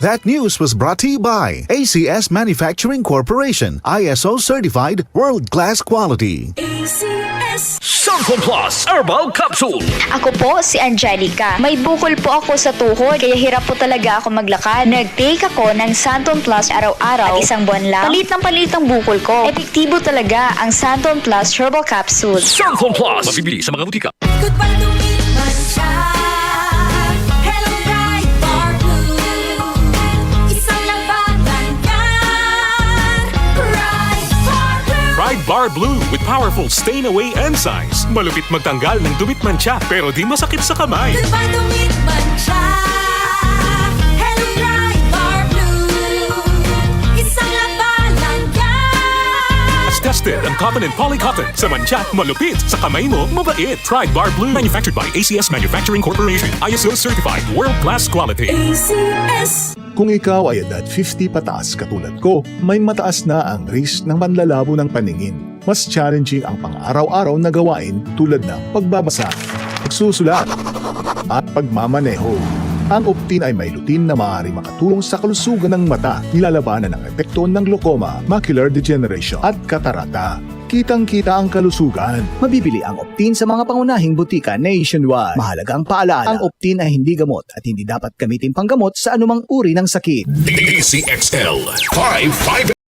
That news was brought to you by ACS Manufacturing Corporation, ISO certified world-class quality. ACS. Santon Plus Herbal Capsule. Ako po si Angelica. May bukol po ako sa tuhod, kaya hirap po talaga ako maglakad. Nag-take ako ng Santon Plus araw-araw at isang buwan lang. Palit ang bukol ko. Epektibo talaga ang Santon Plus Herbal Capsule. Santon Plus. Mabibili sa mga butika. Goodbye to me, Mancha. Hello, bright bar blue. Isang labanan yan. Bright bar blue. Pride Bar Blue with powerful stain-away enzymes. Malupit magtanggal ng dumit mancha pero di masakit sa kamay. Goodbye to me, Mancha. Hello, bright bar blue. Isang labanan yan. As tested ang cotton and polycotton. Sa mancha, malupit. Sa kamay mo, mabait. Pride Bar Blue. Manufactured by ACS Manufacturing Corporation. ISO certified world-class quality. ACS. Kung ikaw ay edad 50 pataas katulad ko, may mataas na ang risk ng panlalabo ng paningin. Mas challenging ang pang-araw-araw na gawain tulad ng pagbabasa, pagsusulat, at pagmamaneho. Ang Optin ay may lutin na maaaring makatulong sa kalusugan ng mata, nilalabanan ang epekto ng glaucoma, macular degeneration at katarata. Kitang-kita ang kalusugan. Mabibili ang Optin sa mga pangunahing butika nationwide. Mahalagang paalala, ang Optin ay hindi gamot at hindi dapat gamitin panggamot sa anumang uri ng sakit. DCXL 55